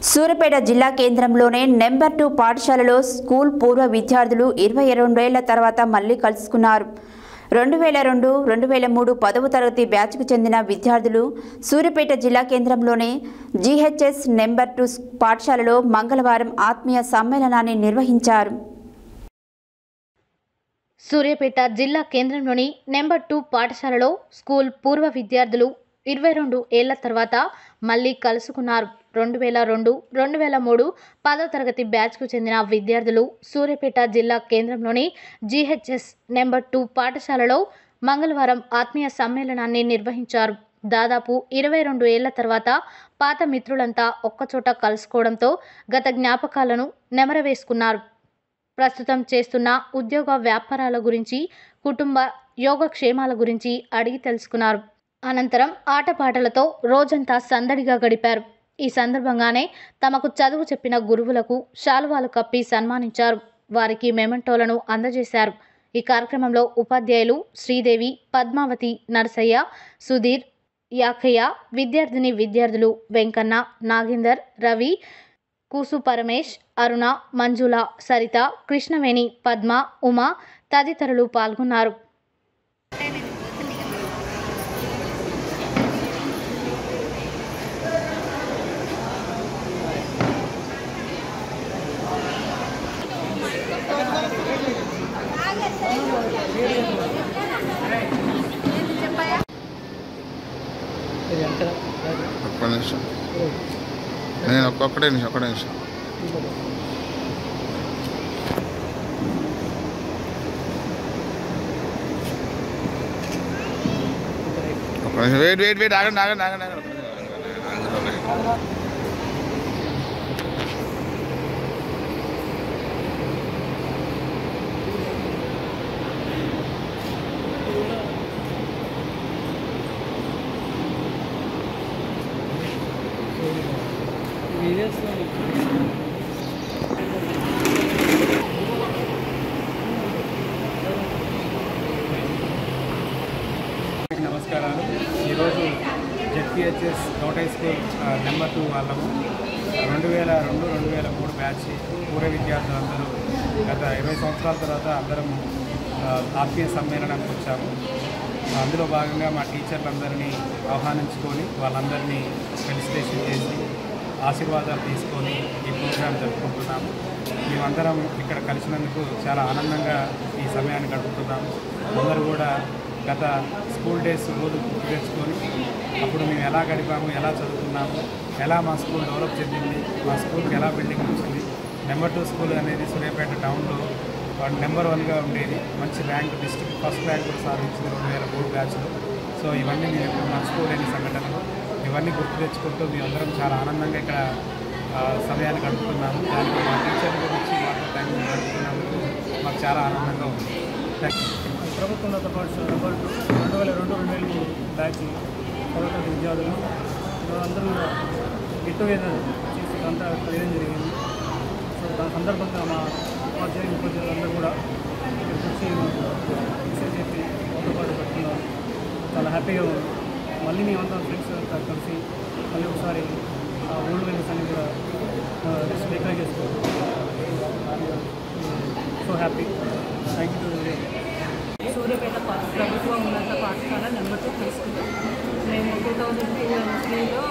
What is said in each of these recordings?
సూర్యాపేట జిల్లా కేంద్రంలోనే నెంబర్ 2 పాఠశాలలో స్కూల్ పూర్వ విద్యార్థులు 22 ఏళ్ల తర్వాత మళ్లీ కలుసుకున్నారు. 2002-2003 10వ తరగతి బ్యాచ్కు చెందిన విద్యార్థులు సూర్యాపేట జిల్లా కేంద్రంలోనే జీహెచ్ఎస్ నెంబర్ 2 పాఠశాలలో మంగళవారం ఆత్మీయ సమ్మేళనాన్ని నిర్వహించారు. సూర్యాపేట జిల్లా కేంద్రంలోని నెంబర్ 2 పాఠశాలలో స్కూల్ పూర్వ విద్యార్థులు 22 ఏళ్ల తర్వాత మళ్లీ కలుసుకున్నారు. 2002-2003 10వ తరగతి బ్యాచ్కు చెందిన విద్యార్థులు సూర్యాపేట జిల్లా కేంద్రంలోని జీహెచ్ఎస్ నెంబర్ 2 పాఠశాలలో మంగళవారం ఆత్మీయ సమ్మేళనాన్ని నిర్వహించారు. దాదాపు 22 ఏళ్ల తర్వాత పాత మిత్రులంతా ఒక్కచోట కలుసుకోవడంతో గత జ్ఞాపకాలను నెమరవేసుకున్నారు. ప్రస్తుతం చేస్తున్న ఉద్యోగ వ్యాపారాల గురించి, కుటుంబ యోగక్షేమాల గురించి అడిగి తెలుసుకున్నారు. అనంతరం ఆటపాటలతో రోజంతా సందడిగా గడిపారు. ఈ సందర్భంగానే తమకు చదువు చెప్పిన గురువులకు శాలువాలు కప్పి సన్మానించారు. వారికి మెమెంటోలను అందజేశారు. ఈ కార్యక్రమంలో ఉపాధ్యాయులు శ్రీదేవి, పద్మావతి, నరసయ్య, సుధీర్, యాకయ్య, విద్యార్థులు వెంకన్న, నాగేందర్, రవి, కూసు పరమేష్, అరుణ, మంజుల, సరిత, కృష్ణవేణి, పద్మ, ఉమా తదితరులు పాల్గొన్నారు. నేను ఒక్కొక్కటే నిమిషం వెయిట్ ఆగండి. నమస్కారాలు. ఈరోజు ZPHS govt high school number 2 వాళ్ళము 2002-2003 బ్యాచ్ పూర్వ విద్యార్థులందరూ గత 20 సంవత్సరాల తర్వాత అందరం ఆత్మీయ సమ్మేళనానికి వచ్చాము. అందులో భాగంగా మా టీచర్లందరినీ ఆహ్వానించుకొని వాళ్ళందరినీ ఫెలిసిటేషన్ చేసి ఆశీర్వాదాలు తీసుకొని ఈ ప్రోగ్రాం జరుపుకుంటున్నాము. మేమందరం ఇక్కడ కలిసినందుకు చాలా ఆనందంగా ఈ సమయాన్ని గడుపుతున్నాము. అందరూ కూడా గత స్కూల్ డేస్ రోజు గుర్తు తెచ్చుకొని అప్పుడు మేము ఎలా గడిపాము, ఎలా చదువుకున్నాము, ఎలా మా స్కూల్ డెవలప్ చెందింది, మా స్కూల్కి ఎలా బిల్డింగ్ వచ్చింది. నెంబర్ 2 స్కూల్ అనేది సూర్యాపేట టౌన్లో నెంబర్ 1గా ఉండేది. మంచి ర్యాంక్, డిస్ట్రిక్ట్ ఫస్ట్ ర్యాంక్ కూడా సాధించింది 2003 బ్యాచ్లో. సో ఇవన్నీ మేము ఇప్పుడు మర్చిపోలేని సంఘటనలు. ఇవన్నీ గుర్తు తెచ్చుకుంటూ మేమందరం చాలా ఆనందంగా ఇక్కడ సమయాన్ని గడుపుతున్నాము. దానికి మా టీచర్ల గురించి మాకు టైం గడుపుతున్నందుకు మాకు చాలా ఆనందంగా ఉంది. ప్రభుత్వోన్నత పాఠశాల నెంబర్ 2002-2003 బ్యాచ్ తర్వాత విద్యార్థులు అందరూ గెట్ టుగెదర్ చేసి అంతా వేయడం జరిగింది. సో దాని సందర్భంగా మా ఉపాధ్యాయులు అందరూ కూడా వచ్చి మెసేజ్ చెప్పి మాతో పాటు పెట్టుకున్నారు. చాలా హ్యాపీగా ఉంది. మళ్ళీ మేమంతా ఫ్రెండ్స్ అంతా కలిసి మళ్ళీ ఒకసారి ఓల్డ్ మెమరీస్ అన్ని కూడా రికవర్ చేసుకోవాలి. So happy. Thank you. Suryapet ప్రభుత్వ ఉన్నత పాఠశాల నెంబర్ 2 హై స్కూల్. మేము 2002లో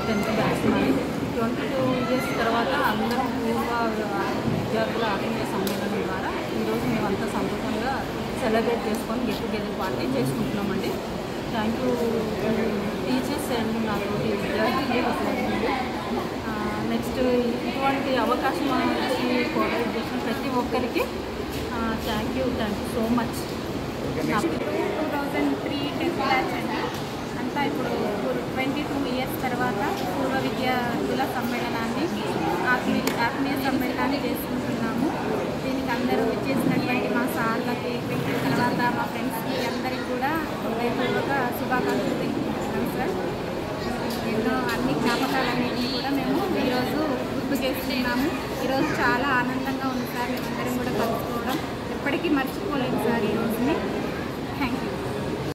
10th బ్యాచ్ మరి 22 ఇయర్స్ తర్వాత అందరం పూర్వ విద్యార్థుల ఆత్మీయ సమ్మేళనం ద్వారా ఈరోజు మేమంతా సంతోషంగా సెలబ్రేట్ చేసుకొని గెట్ టుగెదర్ పార్టీ చేసుకుంటున్నామండి. థ్యాంక్ యూ టీచర్స్ అండ్ నాకు విద్యార్థులు. నెక్స్ట్ ఇటువంటి అవకాశం వచ్చి కోఆపరేట్ చేసిన ప్రతి ఒక్కరికి thank you so much. 2003 10th batch అండి. అంతా ఇప్పుడు 22 ఇయర్స్ తర్వాత పూర్వ విద్యార్థుల సమ్మేళనాన్ని ఆత్మీయ సమ్మేళనాన్ని చేసుకుంటున్నాము. దీనికి అందరూ చేసినటువంటి మా సార్లకి, తర్వాత మా ఫ్రెండ్స్కి అందరికీ కూడా హృదయపూర్వక శుభాకాంక్షలు తెలుపుకుంటున్నాం సార్. ఎన్నో అన్ని జ్ఞాపకాలన్నింటినీ కూడా మేము ఈరోజు గుర్తు చేసుకున్నాము. ఈరోజు చాలా ఆనందంగా ఉంది సార్. మేమందరం కూడా కలుసుకోవడం ఎప్పటికీ మర్చిపోలేము సార్ ఈ రోజుని.